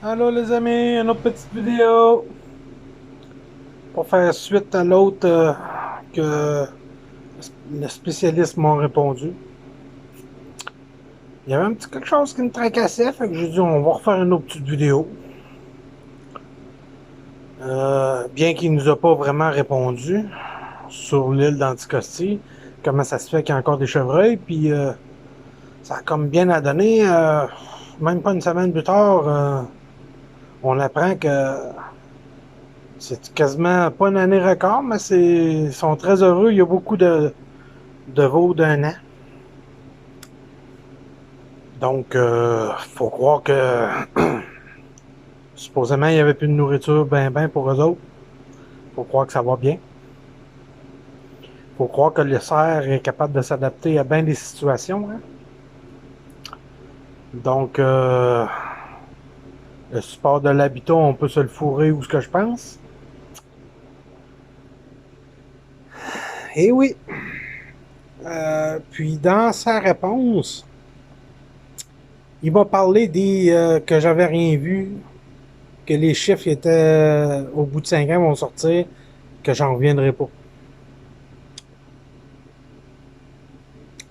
Allô les amis, une autre petite vidéo pour faire suite à l'autre que les spécialistes m'ont répondu. Il y avait un petit quelque chose qui me tracassait, fait que j'ai dit on va refaire une autre petite vidéo. Bien qu'il ne nous a pas vraiment répondu sur l'île d'Anticosti, comment ça se fait qu'il y a encore des chevreuils, puis ça a comme bien à donner, même pas une semaine plus tard, on apprend que c'est quasiment pas une année record, mais ils sont très heureux. Il y a beaucoup de veaux d'un an. Donc, faut croire que supposément il n'y avait plus de nourriture ben pour eux autres. Faut croire que ça va bien. Faut croire que le cerf est capable de s'adapter à bien des situations. Hein? Donc, le support de l'habitat, on peut se le fourrer où ce que je pense. Et oui. Puis dans sa réponse, il m'a parlé que j'avais rien vu, que les chiffres étaient au bout de 5 ans vont sortir, que j'en reviendrai pas.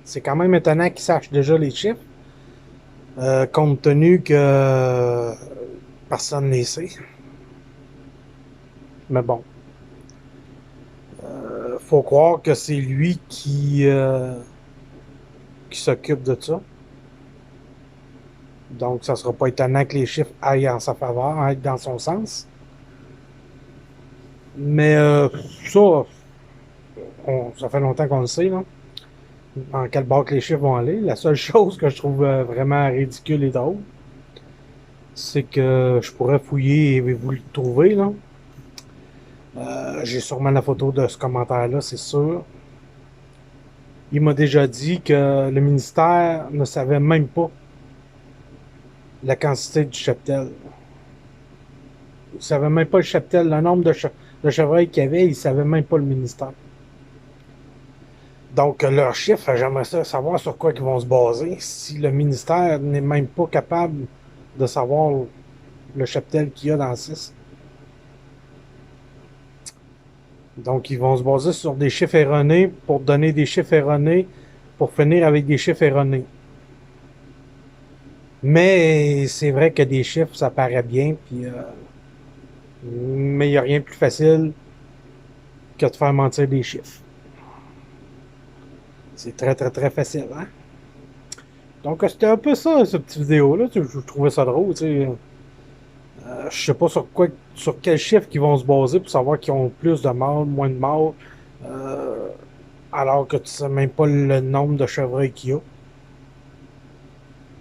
C'est quand même étonnant qu'ils sachent déjà les chiffres, compte tenu que personne ne les sait. Mais bon, faut croire que c'est lui qui s'occupe de ça. Donc, ça sera pas étonnant que les chiffres aillent en sa faveur, aillent dans son sens. Mais ça, ça fait longtemps qu'on le sait, là. En quel bord que les chiffres vont aller. La seule chose que je trouve vraiment ridicule et drôle, c'est que je pourrais fouiller et vous le trouver, là. J'ai sûrement la photo de ce commentaire-là, c'est sûr. Il m'a déjà dit que le ministère ne savait même pas la quantité du cheptel. Il ne savait même pas le cheptel, le nombre de chevreuils qu'il y avait, il ne savait même pas le ministère. Donc, leur chiffre, j'aimerais savoir sur quoi ils vont se baser si le ministère n'est même pas capable de savoir le cheptel qu'il y a dans le 6. Donc, ils vont se baser sur des chiffres erronés pour donner des chiffres erronés pour finir avec des chiffres erronés. Mais c'est vrai que des chiffres, ça paraît bien, puis mais il n'y a rien de plus facile que de faire mentir des chiffres. C'est très, très, très facile, hein? Donc, c'était un peu ça, cette petite vidéo-là. Je trouvais ça drôle, tu sais. Je sais pas sur quel chiffre ils vont se baser pour savoir qu'ils ont plus de morts, moins de morts, euh, alors que tu sais même pas le nombre de chevreuils qu'il y a.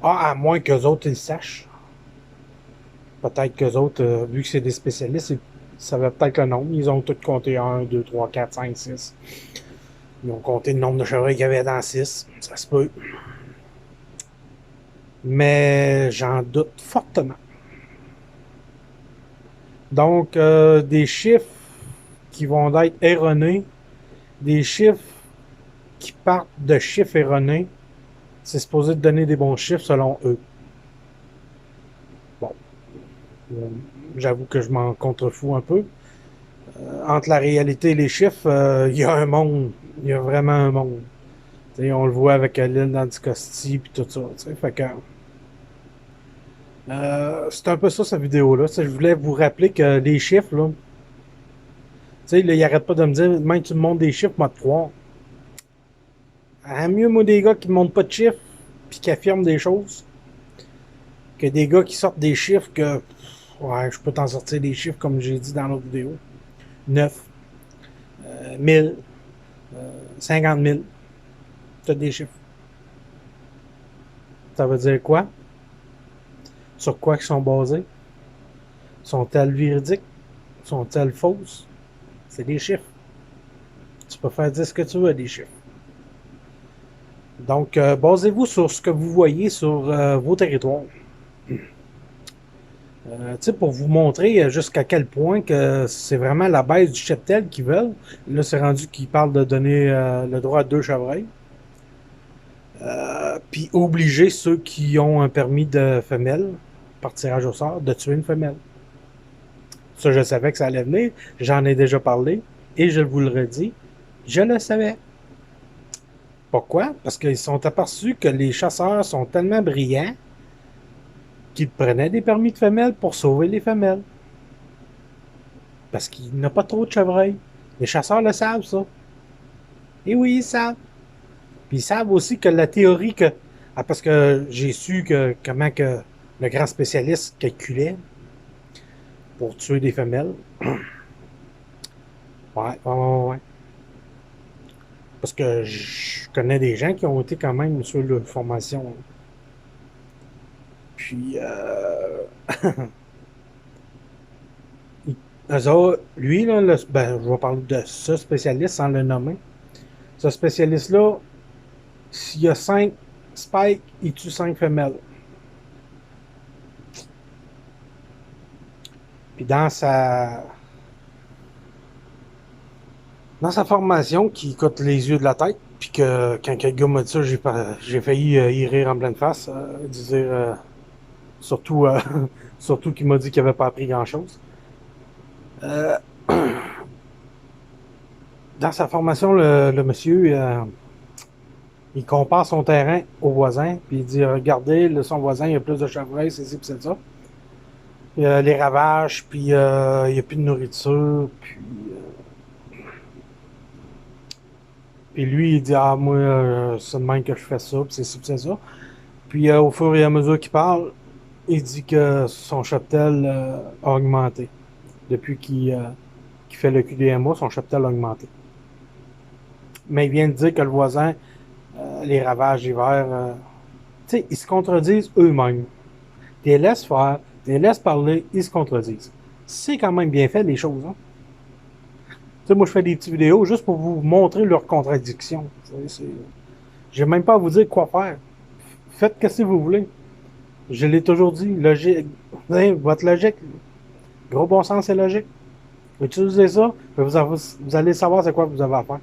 Ah, à moins qu'eux autres ils le sachent. Peut-être qu'eux autres, vu que c'est des spécialistes, ils savaient peut-être le nombre. Ils ont tous compté 1, 2, 3, 4, 5, 6. Ils ont compté le nombre de chevreuils qu'il y avait dans 6. Ça se peut. Mais j'en doute fortement. Donc, des chiffres qui vont être erronés, des chiffres qui partent de chiffres erronés, c'est supposé donner des bons chiffres selon eux. Bon, j'avoue que je m'en contrefous un peu. Entre la réalité et les chiffres, il y a un monde. Il y a vraiment un monde. T'sais, on le voit avec l'île d'Anticosti et tout ça. Fait que, c'est un peu ça, cette vidéo-là. Je voulais vous rappeler que les chiffres, là, il arrête pas de me dire, même tu me montres des chiffres, moi, te croire. À mieux, moi, des gars qui ne montrent pas de chiffres puis qui affirment des choses que des gars qui sortent des chiffres que, ouais, je peux t'en sortir des chiffres comme j'ai dit dans l'autre vidéo. 9, 1000, 50 000. Tu as des chiffres. Ça veut dire quoi? Sur quoi ils sont basés? Sont-elles véridiques? Sont-elles fausses? C'est des chiffres. Tu peux faire dire ce que tu veux à des chiffres. Donc, basez-vous sur ce que vous voyez sur vos territoires. Pour vous montrer jusqu'à quel point que c'est vraiment la baisse du cheptel qu'ils veulent. Là, c'est rendu qu'ils parlent de donner le droit à 2 chevreuils. Puis obliger ceux qui ont un permis de femelle. par tirage au sort, de tuer une femelle. Ça, je savais que ça allait venir. J'en ai déjà parlé. Et je vous le redis, je le savais. Pourquoi? Parce qu'ils sont aperçus que les chasseurs sont tellement brillants qu'ils prenaient des permis de femelles pour sauver les femelles. Parce qu'il n'y a pas trop de chevreuils. Les chasseurs le savent, ça. Et oui, ils savent. Puis ils savent aussi que la théorie que... Ah, parce que j'ai su que comment que le grand spécialiste calculait pour tuer des femelles. Ouais. Parce que je connais des gens qui ont été quand même sur leur formation. Puis, lui, là, ben, je vais parler de ce spécialiste sans le nommer. Ce spécialiste-là, s'il y a 5 spikes, il tue 5 femelles. Puis dans sa formation, qui coûte les yeux de la tête, puis que quand quelqu'un m'a dit ça, j'ai failli y rire en pleine face, dire, surtout, surtout qu'il m'a dit qu'il n'avait pas appris grand-chose. Dans sa formation, le monsieur, il compare son terrain au voisin, puis il dit, regardez, son voisin, il y a plus de chevreuils, c'est ci, puis c'est ça. Les ravages, puis il n'y a plus de nourriture, puis lui, il dit, ah, moi, c'est de même que je fais ça, puis c'est ci, puis c'est ça. Puis au fur et à mesure qu'il parle, il dit que son cheptel a augmenté. Depuis qu'il fait le QDMA, son cheptel a augmenté. Mais il vient de dire que le voisin, les ravages d'hiver, tu sais, ils se contredisent eux-mêmes. Tu les laisses faire, tu les laisses parler, ils se contredisent. C'est quand même bien fait, les choses. Hein? Tu sais, moi, je fais des petites vidéos juste pour vous montrer leurs contradictions. J'ai même pas à vous dire quoi faire. Faites ce que vous voulez. Je l'ai toujours dit. Logique. Votre logique. Gros bon sens et logique. Utilisez ça, vous allez savoir c'est quoi vous avez à faire.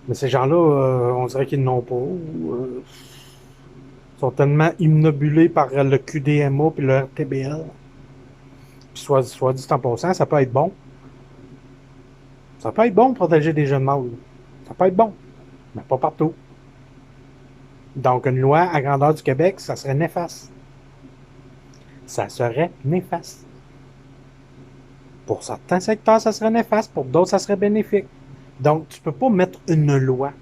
Mais ces gens-là, on dirait qu'ils n'ont pas. Sont tellement imnobulés par le QDMA et le RTBL. Puis soit dit en passant, ça peut être bon. Ça peut être bon de protéger des jeunes mâles. Ça peut être bon, mais pas partout. Donc, une loi à grandeur du Québec, ça serait néfaste. Ça serait néfaste. Pour certains secteurs, ça serait néfaste. Pour d'autres, ça serait bénéfique. Donc, tu peux pas mettre une loi.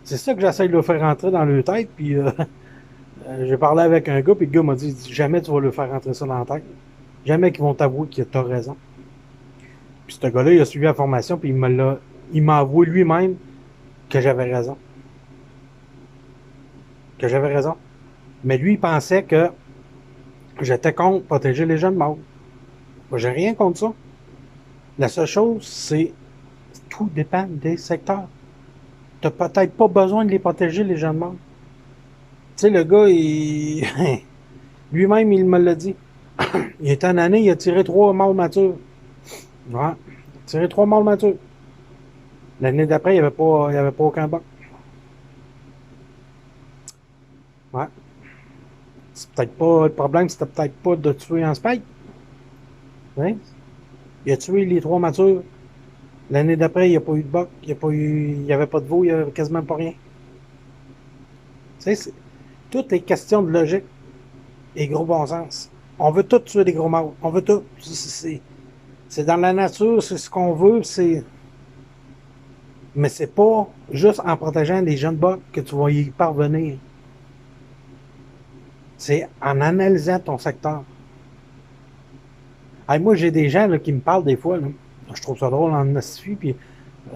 C'est ça que j'essaie de le faire rentrer dans leur tête. Puis, j'ai parlé avec un gars, puis le gars m'a dit, jamais tu vas le faire rentrer ça dans la tête. Jamais qu'ils vont t'avouer que tu as raison. Puis ce gars-là, il a suivi la formation, puis il m'a avoué lui-même que j'avais raison. Que j'avais raison. Mais lui, il pensait que j'étais contre protéger les jeunes mâles. Moi, j'ai rien contre ça. La seule chose, c'est tout dépend des secteurs. Tu n'as peut-être pas besoin de les protéger, les jeunes mâles. Tu sais, le gars, lui-même, il me l'a dit. Il était en année, il a tiré 3 mâles matures. Ouais. Il a tiré 3 mâles matures. L'année d'après, il n'y avait pas aucun buck. Ouais. C'est peut-être pas. Le problème, c'était peut-être pas de tuer un spike. Hein? Il a tué les 3 matures. L'année d'après, il n'y a pas eu de buck. Il n'y avait pas de veau, il n'y avait quasiment pas rien. Tu sais, tout est question de logique et gros bon sens. On veut tout tuer des gros mâles. On veut tout. C'est dans la nature, c'est ce qu'on veut, mais c'est pas juste en protégeant les jeunes bucks que tu vas y parvenir. C'est en analysant ton secteur. Hey, moi, j'ai des gens là, qui me parlent des fois. Là. Je trouve ça drôle en astuce. Puis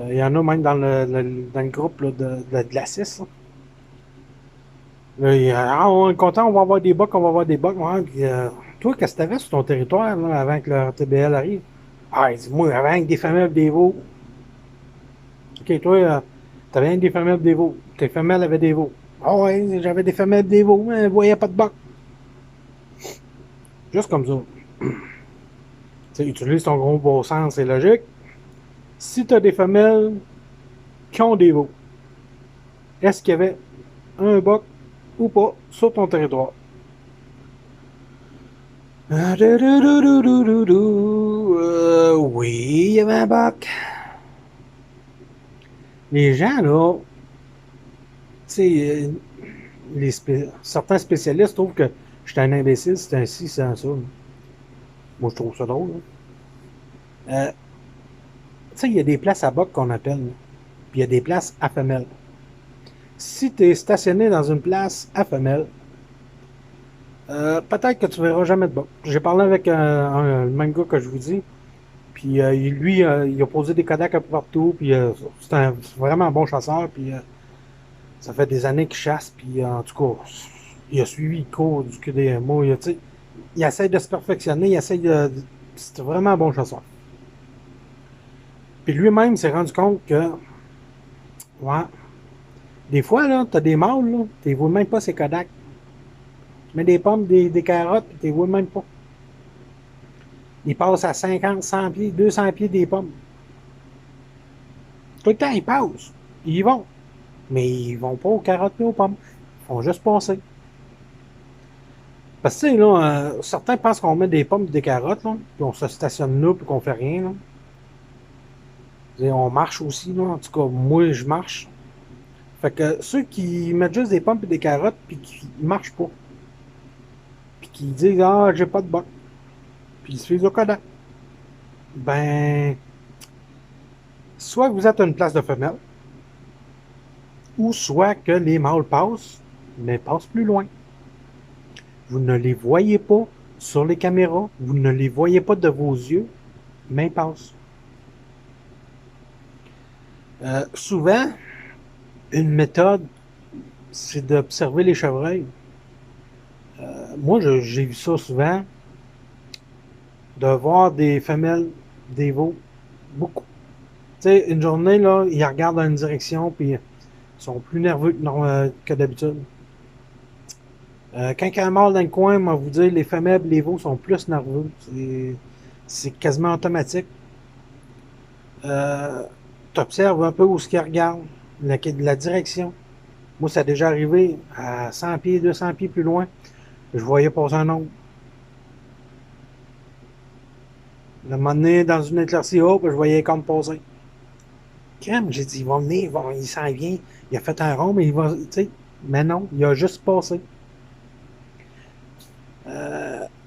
il y en a même dans le groupe là, de la 6. Là, on est content, on va avoir des bucks, on va avoir des bucks. Ouais, puis, toi, qu'est-ce que tu avais sur ton territoire là, avant que le RTBL arrive? Ah, dis-moi, avant que des femelles des veaux. Ok, toi, t'avais des femelles des veaux. Tes femelles avaient des veaux. Ah ouais, j'avais des femelles des veaux, mais je voyais pas de buck. Juste comme ça. Tu utilises ton gros bon sens et logique. Si tu as des femelles qui ont des veaux, est-ce qu'il y avait un buck ou pas sur ton territoire? Oui, il y avait un bac. Les gens, là, tu sais, certains spécialistes trouvent que j'étais un imbécile, c'est ainsi, c'est un ça. Moi, je trouve ça drôle. Tu sais, il y a des places à bac qu'on appelle, là, puis il y a des places à femelles. Si tu es stationné dans une place à femelle, peut-être que tu verras jamais de bac. J'ai parlé avec le même gars que je vous dis, puis lui, il a posé des Kodaks un peu partout, puis c'est vraiment un bon chasseur, puis ça fait des années qu'il chasse, puis en tout cas, il a suivi le cours du QDMO, il essaie de se perfectionner, il essaie c'est vraiment un bon chasseur. Puis lui-même s'est rendu compte que, ouais, des fois, là, t'as des mâles, là, tu vois même pas ces Kodaks. Tu mets des pommes, des carottes, puis tu vois même pas. Ils passent à 50, 100 pieds, 200 pieds des pommes. Tout le temps, ils passent. Ils y vont. Mais ils vont pas aux carottes ni aux pommes. Ils font juste passer. Parce que, tu sais, là, certains pensent qu'on met des pommes et des carottes, là, puis on se stationne là, puis qu'on fait rien, là. On marche aussi, là. En tout cas, moi, je marche. Fait que ceux qui mettent juste des pommes et des carottes, puis qui marchent pas, puis qui disent, ah, j'ai pas de boc, puis ils se font au Kodak, ben, soit vous êtes à une place de femelle, ou soit que les mâles passent, mais passent plus loin. Vous ne les voyez pas sur les caméras, vous ne les voyez pas de vos yeux, mais ils passent. Souvent, une méthode, c'est d'observer les chevreuils. Moi, j'ai vu ça souvent, de voir des femelles, des veaux, beaucoup. Tu sais, une journée, là, ils regardent dans une direction, puis ils sont plus nerveux que d'habitude. Quand il y a un mâle dans le coin, moi, vous dire, les femelles, les veaux sont plus nerveux. C'est quasiment automatique. Euh, tu observes un peu où ce qu'ils regardent, la direction. Moi, ça a déjà arrivé à 100 pieds, 200 pieds plus loin. Je voyais passer un nombre. Le moment donné, dans une éclaircie, hop, je voyais comme passer. Crème, j'ai dit, ils vont venir, il s'en vient. Il a fait un rond, mais il va, tu sais. Mais non, il a juste passé.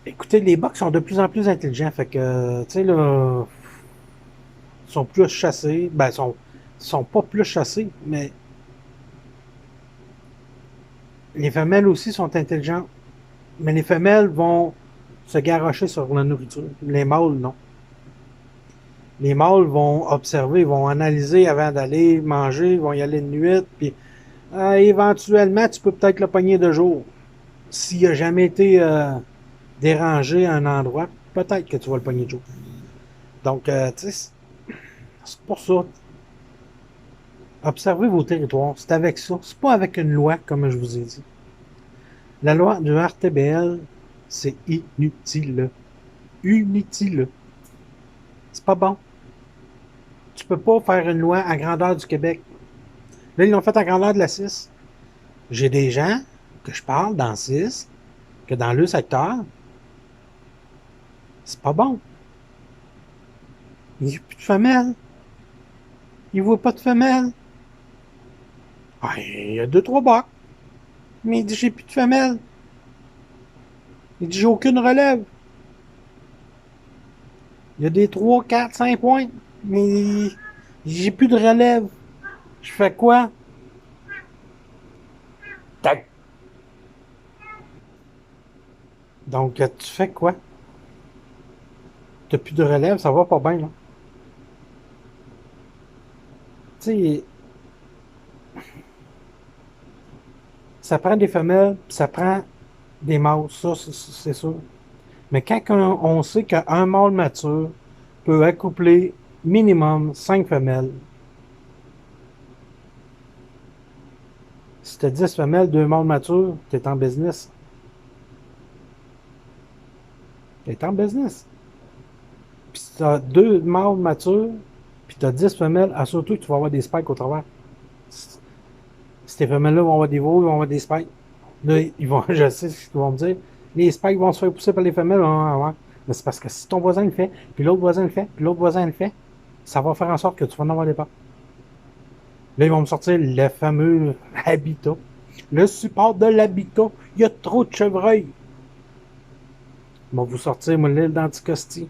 Écoutez, les box sont de plus en plus intelligents. Fait que, tu sais, là, ils sont plus chassés. Ben, sont pas plus chassés, mais les femelles aussi sont intelligentes. Mais les femelles vont se garrocher sur la nourriture. Les mâles, non. Les mâles vont observer, vont analyser avant d'aller manger, ils vont y aller de nuit, puis éventuellement, tu peux peut-être le pogner de jour. S'il n'a jamais été dérangé à un endroit, peut-être que tu vas le pogner de jour. Donc, tu sais, c'est pour ça. Observez vos territoires. C'est avec ça. C'est pas avec une loi, comme je vous ai dit. La loi du RTBL, c'est inutile. Inutile. C'est pas bon. Tu peux pas faire une loi à grandeur du Québec. Là, ils l'ont fait à grandeur de la 6. J'ai des gens que je parle dans 6, que dans le secteur, c'est pas bon. Il n'y a plus de femelles. Il ne voit pas de femelles. Ah, il y a 2-3 bacs. Mais il dit, j'ai plus de femelles. Il dit, j'ai aucune relève. Il y a des 3, 4, 5 points. Mais j'ai plus de relève. Je fais quoi? Tac. Donc, tu fais quoi? T'as plus de relève, ça va pas bien, là. Tu sais, ça prend des femelles, ça prend des mâles, ça, c'est sûr. Mais quand on sait qu'un mâle mature peut accoupler minimum 5 femelles, si tu as 10 femelles, 2 mâles matures, tu es en business. Tu es en business. Puis si tu as 2 mâles matures, puis tu as 10 femelles, assure-toi que tu vas avoir des spikes au travers. Si tes femelles-là vont avoir des veaux, ils vont avoir des spikes. Là, je sais ce qu'ils vont me dire. Les spikes vont se faire pousser par les femelles. Ouais. Mais c'est parce que si ton voisin le fait, puis l'autre voisin le fait, puis l'autre voisin le fait, ça va faire en sorte que tu vas en avoir des parts. Là, ils vont me sortir le fameux habitat. Le support de l'habitat. Il y a trop de chevreuils. Ils vont vous sortir, moi, l'île d'Anticosti.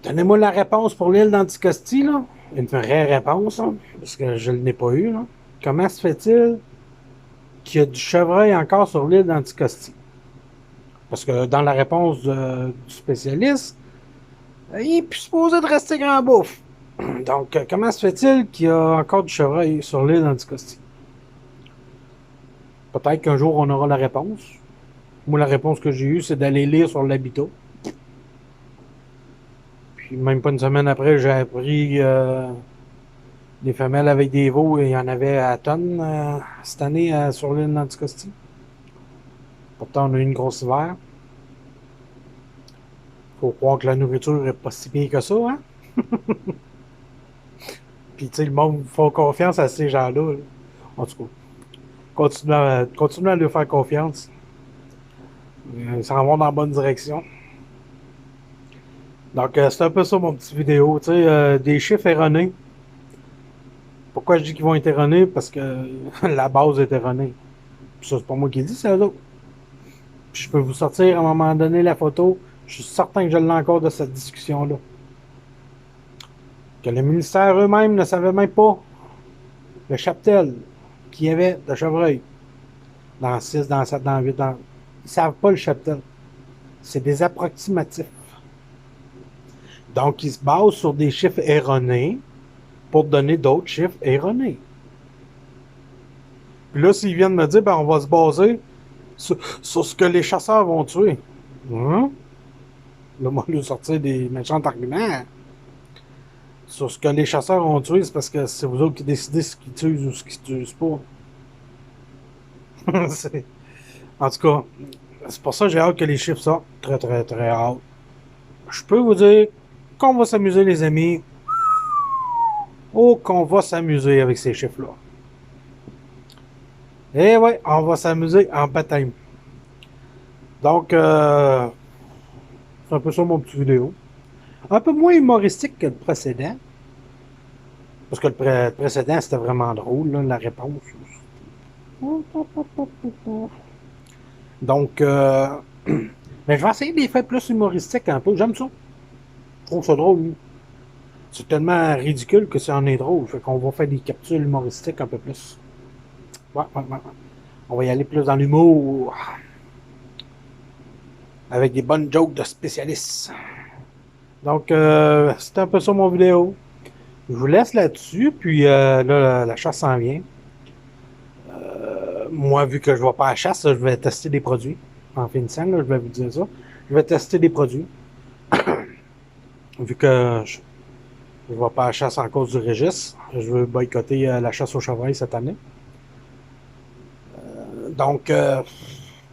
Donnez-moi la réponse pour l'île d'Anticosti, là. Une vraie réponse, hein, parce que je ne l'ai pas eu, là. Comment se fait-il qu'il y a du chevreuil encore sur l'île d'Anticosti? Parce que dans la réponse du spécialiste, il est plus supposé de rester grand bouffe. Donc, comment se fait-il qu'il y a encore du chevreuil sur l'île d'Anticosti? Peut-être qu'un jour, on aura la réponse. Moi, la réponse que j'ai eue, c'est d'aller lire sur l'habitat. Puis, même pas une semaine après, j'ai appris des femelles avec des veaux, il y en avait à tonnes cette année sur l'île d'Anticosti. Pourtant, on a eu une grosse hiver. Faut croire que la nourriture est pas si bien que ça, hein? Puis, tu sais, le monde fait confiance à ces gens-là. Là. En tout cas, continuez à leur faire confiance. Ils s'en vont dans la bonne direction. Donc, c'est un peu ça mon petit vidéo. Tu sais, des chiffres erronés. Pourquoi je dis qu'ils vont être erronés? Parce que la base est erronée. Puis ça, c'est pas moi qui le dis, c'est eux autres. Puis je peux vous sortir à un moment donné la photo. Je suis certain que je l'ai encore de cette discussion-là. Que le ministère eux-mêmes ne savait même pas le cheptel qu'il y avait de chevreuil. Dans 6, dans 7, dans 8, dans... Ils ne savent pas le cheptel. C'est des approximatifs. Donc, ils se basent sur des chiffres erronés pour donner d'autres chiffres erronés. Puis là, s'ils viennent me dire, ben, on va se baser sur ce que les chasseurs vont tuer. Hein? Là, moi, lui sortir des méchants arguments. Sur ce que les chasseurs ont tué, c'est parce que c'est vous autres qui décidez ce qu'ils tuent ou ce qu'ils tuent pas. En tout cas, c'est pour ça que j'ai hâte que les chiffres sortent. Très, très, très hâte. Je peux vous dire qu'on va s'amuser, les amis. Oh, qu'on va s'amuser avec ces chiffres-là. Eh ouais, on va s'amuser en baptême. Donc, c'est un peu ça mon petit vidéo. Un peu moins humoristique que le précédent. Parce que le précédent, c'était vraiment drôle, là, la réponse. Donc, mais je vais essayer de les faire plus humoristiques un peu. J'aime ça. Je trouve ça drôle. C'est tellement ridicule que ça en est drôle. Fait qu'on va faire des capsules humoristiques un peu plus. Ouais. On va y aller plus dans l'humour. Avec des bonnes jokes de spécialistes. Donc, c'est un peu ça mon vidéo. Je vous laisse là-dessus. Puis là, la chasse s'en vient. Moi, vu que je ne vais pas à la chasse, je vais tester des produits. En finissant, là, je vais vous dire ça. Je vais tester des produits. Vu que je ne vais pas à la chasse en cause du registre, je veux boycotter la chasse au chevreuil cette année. Donc,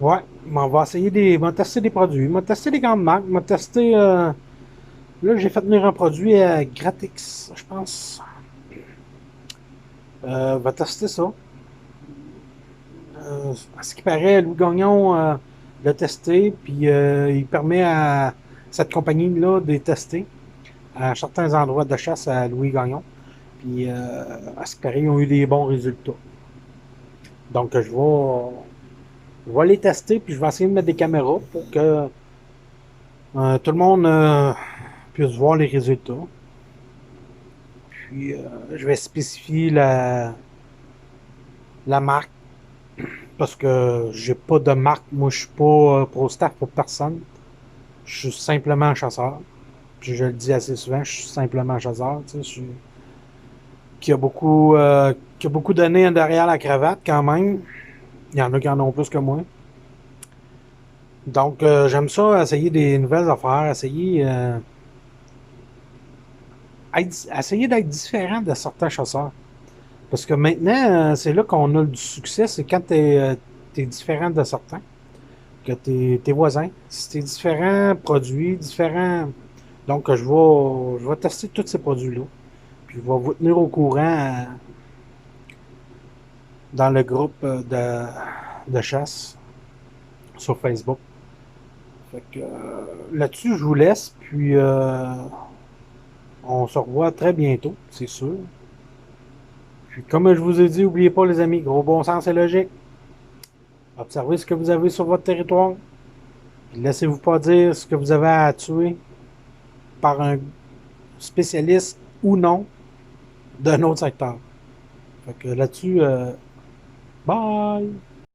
ouais, on va essayer tester des produits. On va tester des grandes marques. On va tester. Là, j'ai fait venir un produit à Gratix, je pense. On va tester ça. À ce qui paraît, Louis Gagnon l'a testé, puis il permet à cette compagnie-là de tester à certains endroits de chasse à Louis Gagnon. Puis à ce qui paraît, ils ont eu des bons résultats. Donc je vais les tester, puis je vais essayer de mettre des caméras pour que tout le monde puisse voir les résultats. Puis je vais spécifier la marque parce que j'ai pas de marque. Moi, je suis pas pro staff pour personne. Je suis simplement un chasseur. Puis je le dis assez souvent, je suis simplement un chasseur. Tu sais, qui a beaucoup d'années derrière la cravate quand même. Il y en a qui en ont plus que moi. Donc j'aime ça, essayer des nouvelles affaires, essayer d'être différent de certains chasseurs. Parce que maintenant, c'est là qu'on a du succès, c'est quand tu es différent de certains, que tes voisins. Si tu es différent, produit, différent. Donc, je vais tester tous ces produits-là. Puis, je vais vous tenir au courant dans le groupe de chasse sur Facebook. Fait que là-dessus, je vous laisse, puis on se revoit très bientôt, c'est sûr. Puis comme je vous ai dit, n'oubliez pas les amis, gros bon sens et logique. Observez ce que vous avez sur votre territoire. Puis laissez-vous pas dire ce que vous avez à tuer par un spécialiste ou non d'un autre secteur. Fait que là-dessus, bye!